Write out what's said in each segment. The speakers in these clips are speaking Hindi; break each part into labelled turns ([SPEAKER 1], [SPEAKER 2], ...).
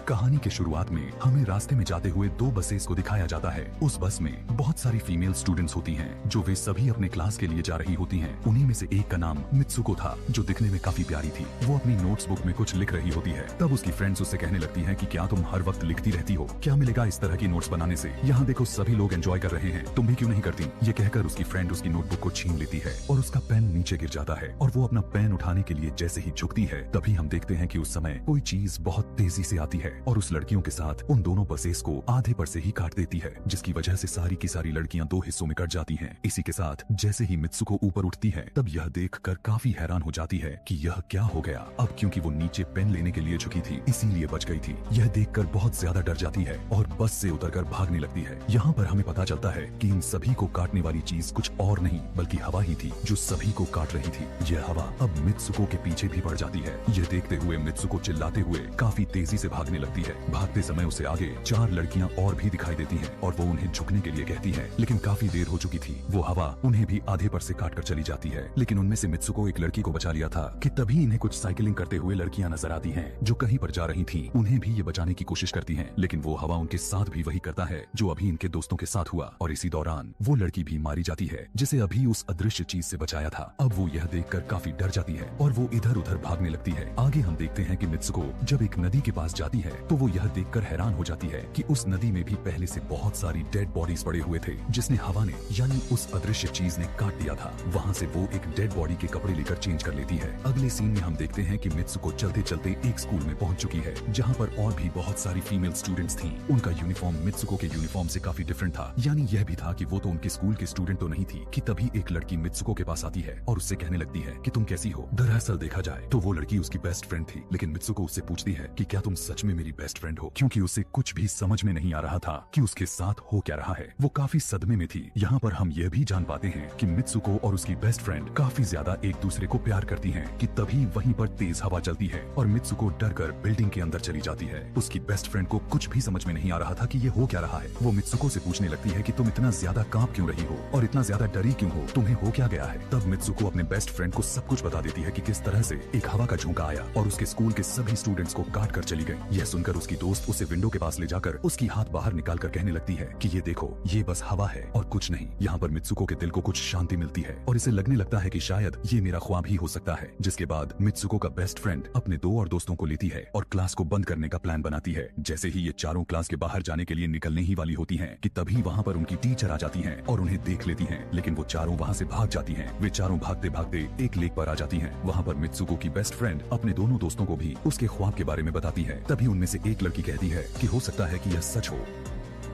[SPEAKER 1] कहानी के शुरुआत में हमें रास्ते में जाते हुए दो बसेस को दिखाया जाता है। उस बस में बहुत सारी फीमेल स्टूडेंट्स होती हैं, जो वे सभी अपने क्लास के लिए जा रही होती हैं। उन्हीं में से एक का नाम मित्सुको था, जो दिखने में काफी प्यारी थी। वो अपनी नोट्स बुक में कुछ लिख रही होती है। तब उसकी फ्रेंड्स उससे कहने लगती हैं कि क्या तुम हर वक्त लिखती रहती हो, क्या मिलेगा इस तरह की नोट्स बनाने से? यहाँ देखो सभी लोग एंजॉय कर रहे हैं, तुम भी क्यों नहीं करती? ये कहकर उसकी फ्रेंड उसकी नोटबुक को छीन लेती है और उसका पेन नीचे गिर जाता है। और वो अपना पेन उठाने के लिए जैसे ही झुकती है, तभी हम देखते हैं कि उस समय कोई चीज बहुत तेजी से आती है और उस लड़कियों के साथ उन दोनों बसेस को आधे पर से ही काट देती है, जिसकी वजह से सारी की सारी लड़कियां दो हिस्सों में कट जाती हैं। इसी के साथ जैसे ही मित्सुको ऊपर उठती है, तब यह देखकर काफी हैरान हो जाती है कि यह क्या हो गया। अब क्योंकि वो नीचे पेन लेने के लिए झुकी थी, इसीलिए बच गई थी। यह देखकर बहुत ज्यादा डर जाती है और बस से उतरकर भागने लगती है। यहाँ पर हमें पता चलता है कि इन सभी को काटने वाली चीज कुछ और नहीं बल्कि हवा ही थी, जो सभी को काट रही थी। यह हवा अब मित्सुको के पीछे भी पड़ जाती है। यह देखते हुए मित्सुको चिल्लाते हुए काफी तेजी से भागने लगती है। भागते समय उसे आगे चार लड़कियां और भी दिखाई देती हैं और वो उन्हें झुकने के लिए कहती है, लेकिन काफी देर हो चुकी थी। वो हवा उन्हें भी आधे पर से काट कर चली जाती है। लेकिन उनमें से मित्सुको एक लड़की को बचा लिया था कि तभी इन्हें कुछ साइकिलिंग करते हुए लड़कियां नजर आती हैं, जो कहीं पर जा रही थी। उन्हें भी ये बचाने की कोशिश करती है, लेकिन वो हवा उनके साथ भी वही करता है जो अभी इनके दोस्तों के साथ हुआ। और इसी दौरान वो लड़की भी मारी जाती है, जिसे अभी उस अदृश्य चीज से बचाया था। अब वो यह देखकर काफी डर जाती है और वो इधर उधर भागने लगती है। आगे हम देखते हैं कि मित्सुको जब एक नदी के पास जाती है, तो वो यह देखकर हैरान हो जाती है कि उस नदी में भी पहले से बहुत सारी डेड बॉडीज पड़े हुए थे, जिसने हवा ने यानी उस अदृश्य चीज ने काट दिया था। वहाँ से वो एक डेड बॉडी के कपड़े लेकर चेंज कर लेती है। अगले सीन में हम देखते हैं कि मित्सुको चलते चलते एक स्कूल में पहुंच चुकी है, जहाँ पर और भी बहुत सारी फीमेल स्टूडेंट्स थीं। उनका यूनिफॉर्म मित्सुको के यूनिफॉर्म से काफी डिफरेंट था। यानी यह भी था कि वो तो उनके स्कूल की स्टूडेंट तो नहीं थी कि तभी एक लड़की मित्सुको के पास आती है और उससे कहने लगती है कि तुम कैसी हो। दरअसल देखा जाए तो वो लड़की उसकी बेस्ट फ्रेंड थी, लेकिन मित्सुको उससे पूछती है कि क्या तुम सच में मेरी बेस्ट फ्रेंड हो, क्योंकि उसे कुछ भी समझ में नहीं आ रहा था कि उसके साथ हो क्या रहा है। वो काफी सदमे में थी। यहाँ पर हम यह भी जान पाते हैं कि मित्सुको और उसकी बेस्ट फ्रेंड काफी ज्यादा एक दूसरे को प्यार करती हैं कि तभी वहीं पर तेज हवा चलती है और मित्सुको डर कर बिल्डिंग के अंदर चली जाती है। उसकी बेस्ट फ्रेंड को कुछ भी समझ में नहीं आ रहा था कि ये हो क्या रहा है। वो मित्सुको से पूछने लगती है कि तुम इतना ज्यादा कांप क्यों रही हो और इतना ज्यादा डरी क्यों हो, तुम्हें हो क्या गया है। तब मित्सुको अपने बेस्ट फ्रेंड को सब कुछ बता देती है कि किस तरह से एक हवा का झोंका आया और उसके स्कूल के सभी स्टूडेंट्स को काट कर चली गई। यह सुनकर उसकी दोस्त उसे विंडो के पास ले जाकर उसकी हाथ बाहर निकाल कर कहने लगती है कि ये देखो, ये बस हवा है और कुछ नहीं। यहाँ पर मित्सुको के दिल को कुछ शांति मिलती है और इसे लगने लगता है कि शायद ये मेरा ख्वाब ही हो सकता है। जिसके बाद मित्सुको का बेस्ट फ्रेंड अपने दो और दोस्तों को लेती है और क्लास को बंद करने का प्लान बनाती है। जैसे ही ये चारों क्लास के बाहर जाने के लिए निकलने ही वाली होती हैं कि तभी वहाँ पर उनकी टीचर आ जाती हैं और उन्हें देख लेती हैं, लेकिन वो चारों वहाँ से भाग जाती हैं। वे चारों भागते भागते एक लेक पर आ जाती हैं। वहाँ पर मित्सुको की बेस्ट फ्रेंड अपने दोनों दोस्तों को भी उसके ख्वाब के बारे में बताती है। तभी उनमें से एक लड़की कहती है कि हो सकता है कि यह सच हो,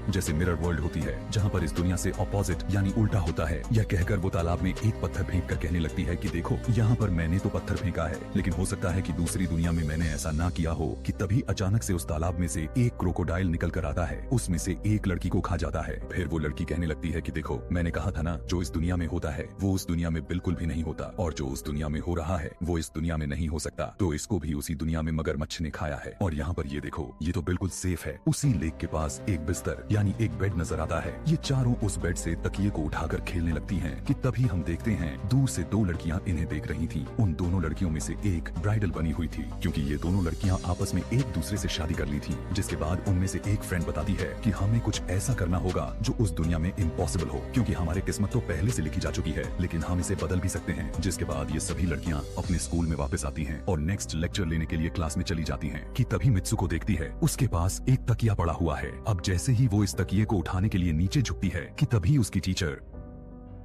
[SPEAKER 1] जैसे मिरर वर्ल्ड होती है जहाँ पर इस दुनिया से ऑपोजिट यानी उल्टा होता है। यह कहकर वो तालाब में एक पत्थर फेंक कर कहने लगती है कि देखो, यहाँ पर मैंने तो पत्थर फेंका है, लेकिन हो सकता है कि दूसरी दुनिया में मैंने ऐसा ना किया हो। कि तभी अचानक से उस तालाब में से एक क्रोकोडाइल निकल कर आता है, उसमें से एक लड़की को खा जाता है। फिर वो लड़की कहने लगती है कि देखो, मैंने कहा था ना, जो इस दुनिया में होता है वो उस दुनिया में बिल्कुल भी नहीं होता, और जो उस दुनिया में हो रहा है वो इस दुनिया में नहीं हो सकता। तो इसको भी उसी दुनिया में मगरमच्छ ने खाया है। और यहाँ पर ये देखो, ये तो बिल्कुल सेफ है। उसी लेक के पास एक बिस्तर यानी एक बेड नजर आता है। ये चारों उस बेड से तकिए को उठाकर खेलने लगती हैं कि तभी हम देखते हैं दूर से दो लड़कियां इन्हें देख रही थीं। उन दोनों लड़कियों में से एक ब्राइडल बनी हुई थी, क्योंकि ये दोनों लड़कियां आपस में एक दूसरे से शादी कर ली थी। जिसके बाद उनमें से एक फ्रेंड बताती है कि हमें कुछ ऐसा करना होगा जो उस दुनिया में इम्पॉसिबल हो, क्योंकि हमारी किस्मत तो पहले से लिखी जा चुकी है, लेकिन हम इसे बदल भी सकते हैं। जिसके बाद ये सभी लड़कियां अपने स्कूल में वापस आती हैं और नेक्स्ट लेक्चर लेने के लिए क्लास में चली जाती हैं कि तभी मित्सुको देखती है उसके पास एक तकिया पड़ा हुआ है। अब जैसे ही वो इस तकिए को उठाने के लिए नीचे झुकती है कि तभी उसकी टीचर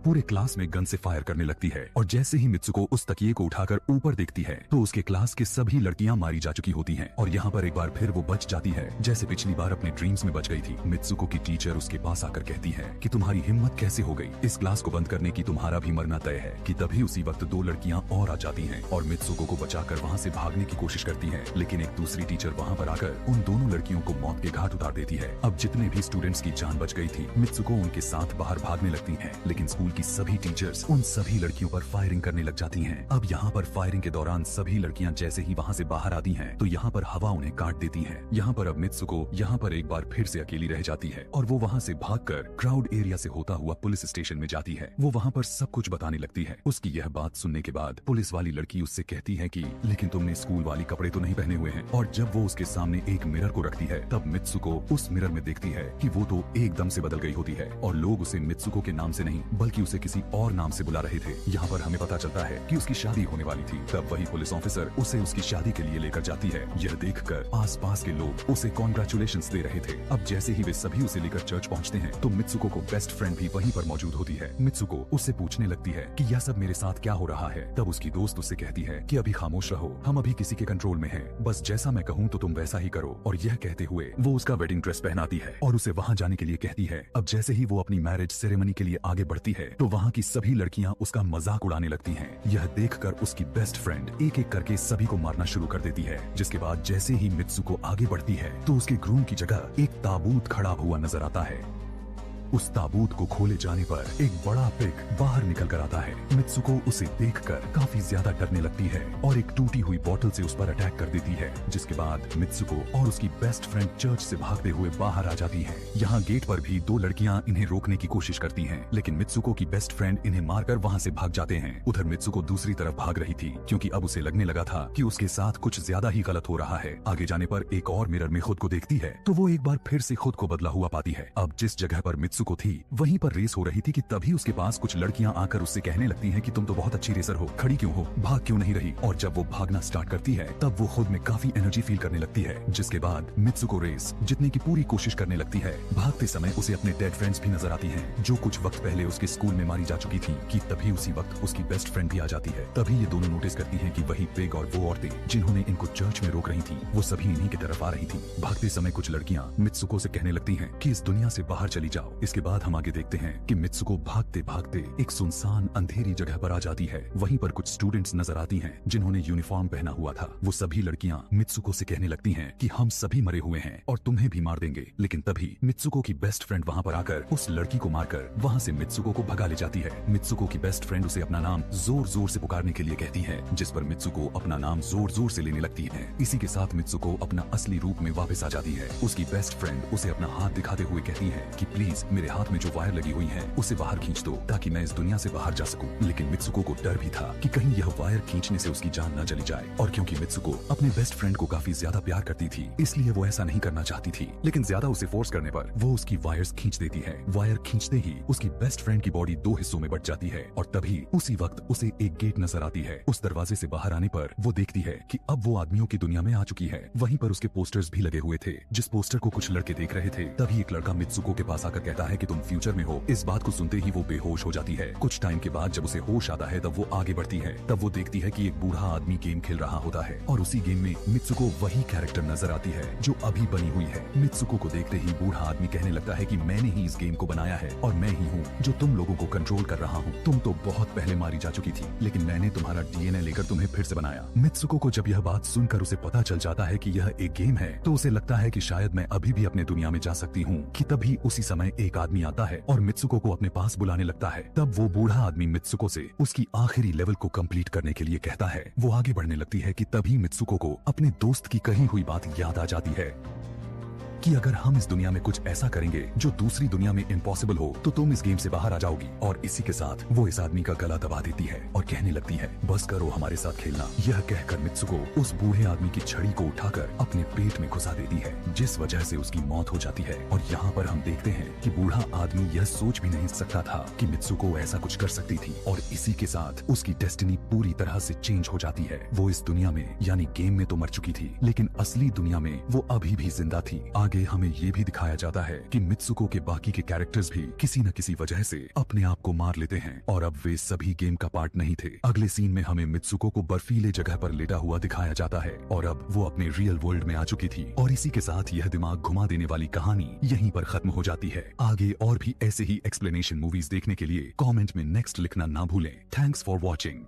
[SPEAKER 1] पूरे क्लास में गन से फायर करने लगती है। और जैसे ही मित्सुको उस तकिए को उठाकर ऊपर देखती है तो उसके क्लास के सभी लड़कियां मारी जा चुकी होती हैं। और यहाँ पर एक बार फिर वो बच जाती है, जैसे पिछली बार अपने ड्रीम्स में बच गई थी। मित्सुको की टीचर उसके पास आकर कहती है कि तुम्हारी हिम्मत कैसे हो गई, इस क्लास को बंद करने की, तुम्हारा भी मरना तय है। कि तभी उसी वक्त दो लड़कियां और आ जाती हैं और मित्सुको को बचाकर वहाँ से भागने की कोशिश करती है, लेकिन एक दूसरी टीचर वहाँ पर आकर उन दोनों लड़कियों को मौत के घाट उतार देती है। अब जितने भी स्टूडेंट्स की जान बच गई थी, मित्सुको उनके साथ बाहर भागने लगती है, लेकिन स्कूल स्कूल की सभी टीचर्स उन सभी लड़कियों पर फायरिंग करने लग जाती हैं। अब यहाँ पर फायरिंग के दौरान सभी लड़कियाँ जैसे ही वहाँ से बाहर आती हैं, तो यहाँ पर हवा उन्हें काट देती है। यहाँ पर अब मित्सुको यहाँ पर एक बार फिर से अकेली रह जाती है और वो वहाँ से भागकर क्राउड एरिया से होता हुआ पुलिस स्टेशन में जाती है। वो वहाँ पर सब कुछ बताने लगती है। उसकी यह बात सुनने के बाद पुलिस वाली लड़की उससे कहती है कि लेकिन तुमने स्कूल वाली कपड़े तो नहीं पहने हुए हैं। और जब वो उसके सामने एक मिरर को रखती है, तब मित्सुको उस मिरर में देखती है कि वो तो एकदम से बदल गई होती है और लोग उसे मित्सुको के नाम से नहीं बल्कि उसे किसी और नाम से बुला रहे थे। यहाँ पर हमें पता चलता है कि उसकी शादी होने वाली थी। तब वही पुलिस ऑफिसर उसे उसकी शादी के लिए लेकर जाती है। यह देखकर आसपास के लोग उसे कॉन्ग्रेचुलेशंस दे रहे थे। अब जैसे ही वे सभी उसे लेकर चर्च पहुँचते हैं, तो मित्सुको को बेस्ट फ्रेंड भी वहीं पर मौजूद होती है। मित्सुको उससे पूछने लगती है कि यह सब मेरे साथ क्या हो रहा है। तब उसकी दोस्त उससे कहती है कि अभी खामोश रहो, हम अभी किसी के कंट्रोल में हैं। बस जैसा मैं कहूँ तो तुम वैसा ही करो। और यह कहते हुए वो उसका वेडिंग ड्रेस पहनाती है और उसे वहाँ जाने के लिए कहती है। अब जैसे ही वो अपनी मैरिज सेरेमनी के लिए आगे बढ़ती है, तो वहाँ की सभी लड़कियाँ उसका मजाक उड़ाने लगती हैं। यह देखकर उसकी बेस्ट फ्रेंड एक एक करके सभी को मारना शुरू कर देती है। जिसके बाद जैसे ही मित्सुको आगे बढ़ती है, तो उसके ग्रूम की जगह एक ताबूत खड़ा हुआ नजर आता है। उस ताबूत को खोले जाने पर एक बड़ा पिग बाहर निकल कर आता है। मित्सुको उसे देखकर काफी ज्यादा डरने लगती है और एक टूटी हुई बोतल से उस पर अटैक कर देती है। जिसके बाद मित्सुको और उसकी बेस्ट फ्रेंड चर्च से भागते हुए बाहर आ जाती हैं। यहाँ गेट पर भी दो लड़कियाँ इन्हें रोकने की कोशिश करती हैं, लेकिन मित्सुको की बेस्ट फ्रेंड इन्हें मारकर वहाँ से भाग जाते हैं। उधर मित्सुको दूसरी तरफ भाग रही थी, क्योंकि अब उसे लगने लगा था कि उसके साथ कुछ ज्यादा ही गलत हो रहा है। आगे जाने पर एक और मिरर में खुद को देखती है, तो वो एक बार फिर से खुद को बदला हुआ पाती है। अब जिस जगह पर मित्सुको थी वहीं पर रेस हो रही थी कि तभी उसके पास कुछ लड़कियां आकर उससे कहने लगती हैं कि तुम तो बहुत अच्छी रेसर हो, खड़ी क्यों हो, भाग क्यों नहीं रही। और जब वो भागना स्टार्ट करती है, तब वो खुद में काफी एनर्जी फील करने लगती है। जिसके बाद मित्सुको रेस जीतने की पूरी कोशिश करने लगती है। भागते समय उसे अपने डेड फ्रेंड्स भी नजर आती हैं, जो कुछ वक्त पहले उसके स्कूल में मारी जा चुकी थी। कि तभी उसी वक्त उसकी बेस्ट फ्रेंड भी आ जाती है। तभी ये दोनों नोटिस करती हैं कि वही पिग और वो औरतें जिन्होंने इनको चर्च में रोक रही थी, वो सभी इन्हीं की तरफ आ रही थी। भागते समय कुछ लड़कियां मित्सुको से कहने लगती हैं कि इस दुनिया से बाहर चली जाओ। इसके बाद हम आगे देखते हैं कि मित्सुको भागते भागते एक सुनसान अंधेरी जगह पर आ जाती है। वहीं पर कुछ स्टूडेंट्स नजर आती हैं जिन्होंने यूनिफॉर्म पहना हुआ था। वो सभी लड़कियां मित्सुको से कहने लगती हैं कि हम सभी मरे हुए हैं और तुम्हें भी मार देंगे। लेकिन तभी मित्सुको की बेस्ट फ्रेंड वहां पर आकर उस लड़की को मारकर वहां से मित्सुको को भगा ले जाती है। मित्सुको की बेस्ट फ्रेंड उसे अपना नाम जोर जोर से पुकारने के लिए कहती है, जिस पर मित्सुको अपना नाम जोर जोर से लेने लगती है। इसी के साथ मित्सुको अपना असली रूप में वापस आ जाती है। उसकी बेस्ट फ्रेंड उसे अपना हाथ दिखाते हुए कहती है कि प्लीज मेरे हाथ में जो वायर लगी हुई है उसे बाहर खींच दो, ताकि मैं इस दुनिया से बाहर जा सकूं। लेकिन मित्सुको को डर भी था कि कहीं यह वायर खींचने से उसकी जान न चली जाए। और क्योंकि मित्सुको अपने बेस्ट फ्रेंड को काफी ज्यादा प्यार करती थी, इसलिए वो ऐसा नहीं करना चाहती थी। लेकिन ज्यादा उसे फोर्स करने पर वो उसकी वायर्स खींच देती है। वायर खींचते ही उसकी बेस्ट फ्रेंड की बॉडी दो हिस्सों में बट जाती है और तभी उसी वक्त उसे एक गेट नजर आती है। उस दरवाजे से बाहर आने पर वो देखती है कि अब वो आदमियों की दुनिया में आ चुकी है। वहीं पर उसके पोस्टर्स भी लगे हुए थे, जिस पोस्टर को कुछ लड़के देख रहे थे। तभी एक लड़का मित्सुको के पास आकर कहता है कि तुम फ्यूचर में हो। इस बात को सुनते ही वो बेहोश हो जाती है। कुछ टाइम के बाद जब उसे होश आता है, तब वो आगे बढ़ती है। तब वो देखती है कि एक बूढ़ा आदमी गेम खेल रहा होता है और उसी गेम में मित्सुको वही कैरेक्टर नजर आती है जो अभी बनी हुई है। मित्सुको को देखते ही बूढ़ा आदमी कहने लगता है कि मैंने ही इस गेम को बनाया है और मैं ही हूँ जो तुम लोगों को कंट्रोल कर रहा हूँ। तुम तो बहुत पहले मारी जा चुकी थी, लेकिन मैंने तुम्हारा डीएनए लेकर तुम्हें फिर से बनाया। मित्सुको को जब यह बात सुनकर उसे पता चल जाता है कि यह एक गेम है, तो उसे लगता है कि शायद मैं अभी भी अपने दुनिया में जा सकती हूँ। कि तभी उसी समय एक आदमी आता है और मित्सुको को अपने पास बुलाने लगता है। तब वो बूढ़ा आदमी मित्सुको से उसकी आखिरी लेवल को कंप्लीट करने के लिए कहता है। वो आगे बढ़ने लगती है कि तभी मित्सुको को अपने दोस्त की कही हुई बात याद आ जाती है कि अगर हम इस दुनिया में कुछ ऐसा करेंगे जो दूसरी दुनिया में इम्पॉसिबल हो, तो तुम इस गेम से बाहर आ जाओगी। और इसी के साथ वो इस आदमी का गला दबा देती है और कहने लगती है, बस करो हमारे साथ खेलना। यह कहकर मित्सुको उस बूढ़े आदमी की छड़ी को उठाकर अपने पेट में घुसा देती है, जिस वजह से उसकी मौत हो जाती है। और यहाँ पर हम देखते हैं कि बूढ़ा आदमी यह सोच भी नहीं सकता था कि मित्सुको ऐसा कुछ कर सकती थी। और इसी के साथ उसकी डेस्टिनी पूरी तरह से चेंज हो जाती है। वो इस दुनिया में यानी गेम में तो मर चुकी थी, लेकिन असली दुनिया में वो अभी भी जिंदा थी। आगे हमें ये भी दिखाया जाता है कि मित्सुको के बाकी के कैरेक्टर्स भी किसी न किसी वजह से अपने आप को मार लेते हैं और अब वे सभी गेम का पार्ट नहीं थे। अगले सीन में हमें मित्सुको को बर्फीले जगह पर लेटा हुआ दिखाया जाता है और अब वो अपने रियल वर्ल्ड में आ चुकी थी। और इसी के साथ यह दिमाग घुमा देने वाली कहानी यहीं पर खत्म हो जाती है। आगे और भी ऐसे ही एक्सप्लेनेशन मूवीज देखने के लिए कॉमेंट में नेक्स्ट लिखना ना भूलें। Thanks for watching.